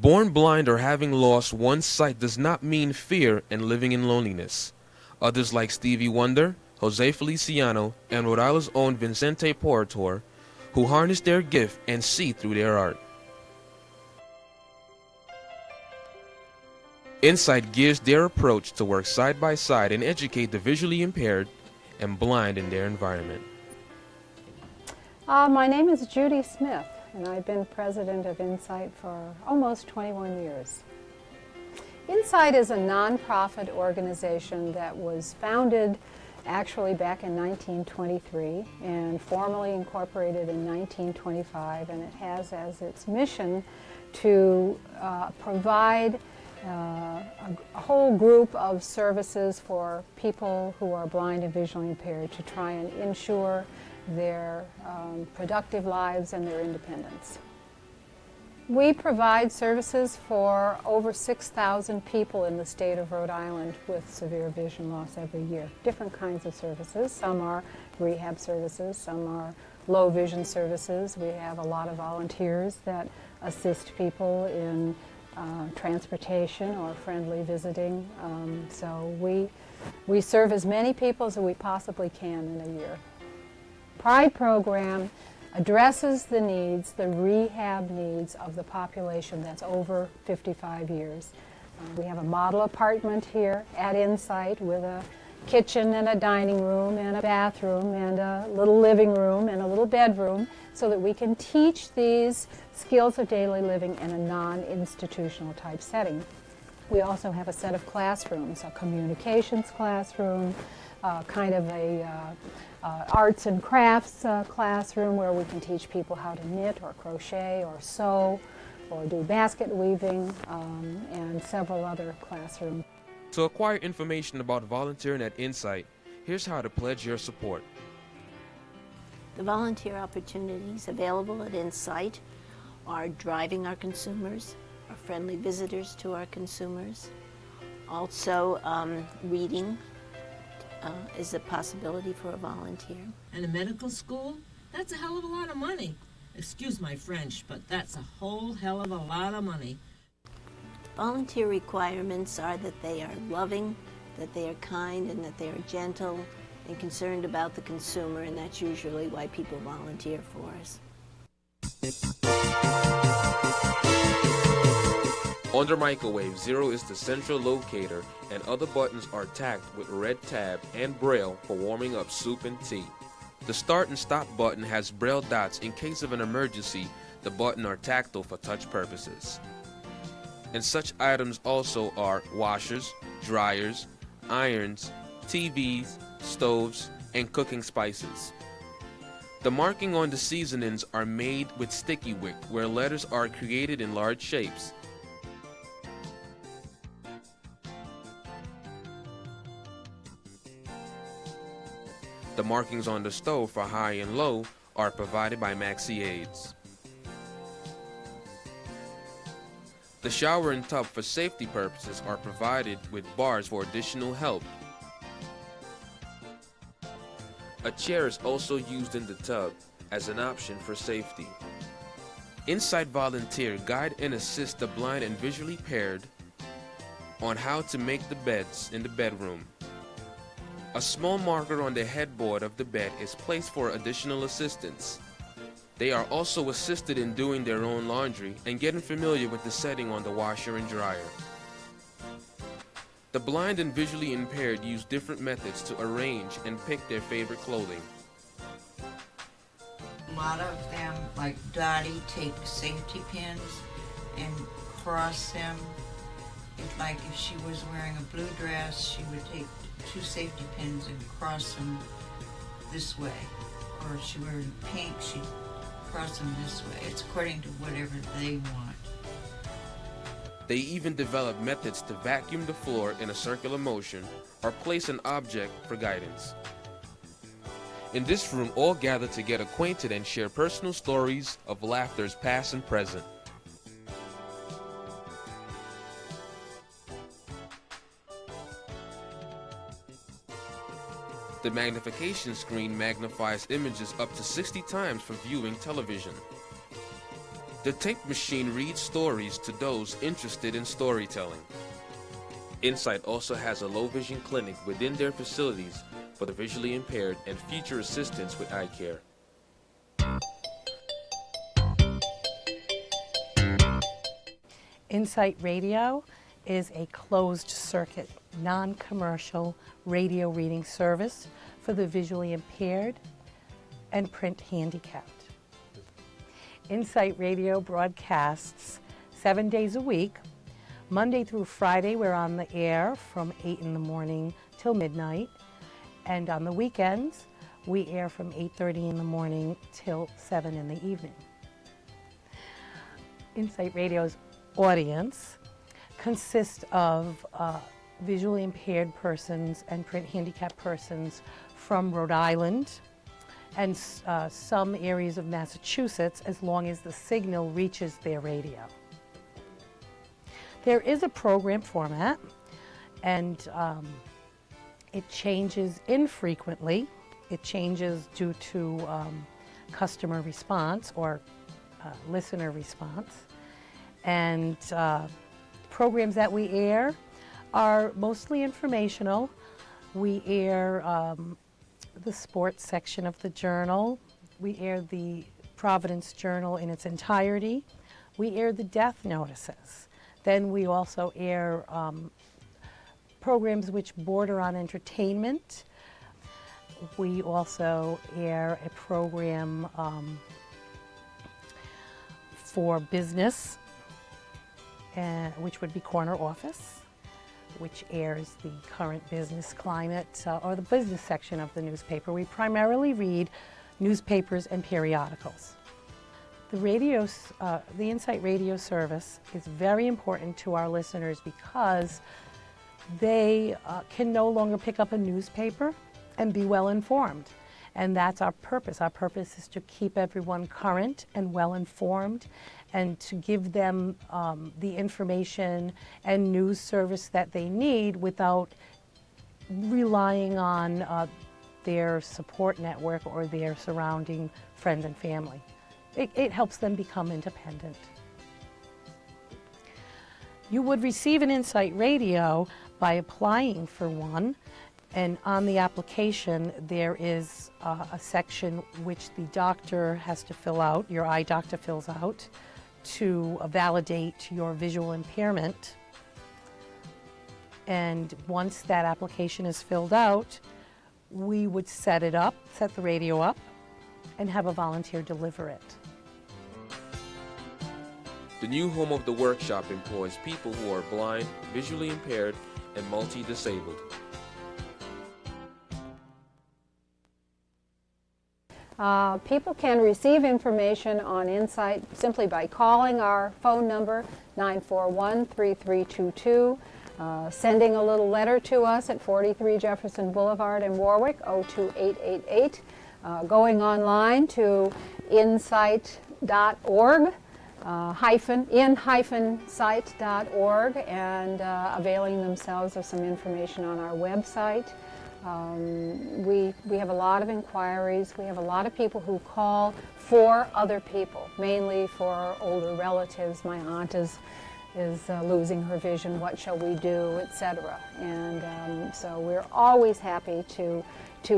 Born blind or having lost one sight does not mean fear and living in loneliness. Others like Stevie Wonder, Jose Feliciano, and Rhode Island's own Vincente Portor, who harness their gift and see through their art. Insight gears their approach to work side by side and educate the visually impaired and blind in their environment. My name is Judy Smith, and I've been president of Insight for almost 21 years. Insight is a nonprofit organization that was founded actually back in 1923 and formally incorporated in 1925, and it has as its mission to provide a whole group of services for people who are blind and visually impaired to try and ensure their productive lives and their independence. We provide services for over 6,000 people in the state of Rhode Island with severe vision loss every year. Different kinds of services. Some are rehab services, some are low vision services. We have a lot of volunteers that assist people in transportation or friendly visiting. So we serve as many people as we possibly can in a year. PRIDE program addresses the needs, the rehab needs of the population that's over 55 years. We have a model apartment here at Insight with a kitchen and a dining room and a bathroom and a little living room and a little bedroom so that we can teach these skills of daily living in a non-institutional type setting. We also have a set of classrooms, a communications classroom, kind of a arts and crafts classroom where we can teach people how to knit or crochet or sew or do basket weaving, and several other classrooms. To acquire information about volunteering at Insight, here's how to pledge your support. The volunteer opportunities available at Insight are driving our consumers, our friendly visitors to our consumers. Also, reading is a possibility for a volunteer. And a medical school? That's a hell of a lot of money. Excuse my French, but that's a whole hell of a lot of money. Volunteer requirements are that they are loving, that they are kind, and that they are gentle and concerned about the consumer, and that's usually why people volunteer for us. Under Microwave, 0 is the central locator, and other buttons are tacked with red tab and braille for warming up soup and tea. The start and stop button has braille dots in case of an emergency. The buttons are tactile for touch purposes. And such items also are washers, dryers, irons, TVs, stoves, and cooking spices. The marking on the seasonings are made with sticky wick, where letters are created in large shapes. The markings on the stove for high and low are provided by Maxi Aids. The shower and tub for safety purposes are provided with bars for additional help. A chair is also used in the tub as an option for safety. Insight volunteer guide and assist the blind and visually impaired on how to make the beds in the bedroom. A small marker on the headboard of the bed is placed for additional assistance. They are also assisted in doing their own laundry and getting familiar with the setting on the washer and dryer. The blind and visually impaired use different methods to arrange and pick their favorite clothing. A lot of them, like Dottie, take safety pins and cross them. It's like if she was wearing a blue dress, she would take 2 safety pins and cross them this way. Or if she wearing pink, she'd cross them this way. It's according to whatever they want. They even develop methods to vacuum the floor in a circular motion or place an object for guidance. In this room, all gather to get acquainted and share personal stories of laughters past and present. The magnification screen magnifies images up to 60 times for viewing television. The tape machine reads stories to those interested in storytelling. Insight also has a low vision clinic within their facilities for the visually impaired and future assistance with eye care. Insight Radio is a closed-circuit, non-commercial radio reading service for the visually impaired and print handicapped. Insight Radio broadcasts 7 days a week. Monday through Friday, we're on the air from 8 in the morning till midnight. And on the weekends, we air from 8:30 in the morning till 7 in the evening. Insight Radio's audience consists of visually impaired persons and print handicapped persons from Rhode Island and some areas of Massachusetts, as long as the signal reaches their radio. There is a program format, and it changes infrequently. It changes due to customer response or listener response. And programs that we air are mostly informational. We air the sports section of the Journal. We air the Providence Journal in its entirety. We air the death notices. Then we also air programs which border on entertainment. We also air a program for business, which would be Corner Office, which airs the current business climate or the business section of the newspaper. We primarily read newspapers and periodicals. The Insight Radio service is very important to our listeners because they can no longer pick up a newspaper and be well informed. And that's our purpose. Our purpose is to keep everyone current and well informed and to give them the information and news service that they need without relying on their support network or their surrounding friends and family. It helps them become independent. You would receive an Insight Radio by applying for one. And on the application, there is a section which the doctor has to fill out, your eye doctor fills out, to validate your visual impairment. And once that application is filled out, we would set the radio up, and have a volunteer deliver it. The new home of the workshop employs people who are blind, visually impaired, and multi-disabled. People can receive information on Insight simply by calling our phone number 941-3322, sending a little letter to us at 43 Jefferson Boulevard in Warwick, 02888, going online to insight.org, in-site.org, and availing themselves of some information on our website. We have a lot of inquiries. We have a lot of people who call for other people, mainly for older relatives. My aunt is losing her vision. What shall we do, etc. And so we're always happy to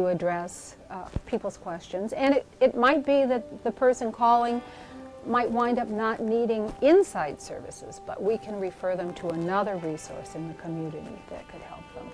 address people's questions. And it might be that the person calling might wind up not needing Insight services, but we can refer them to another resource in the community that could help them.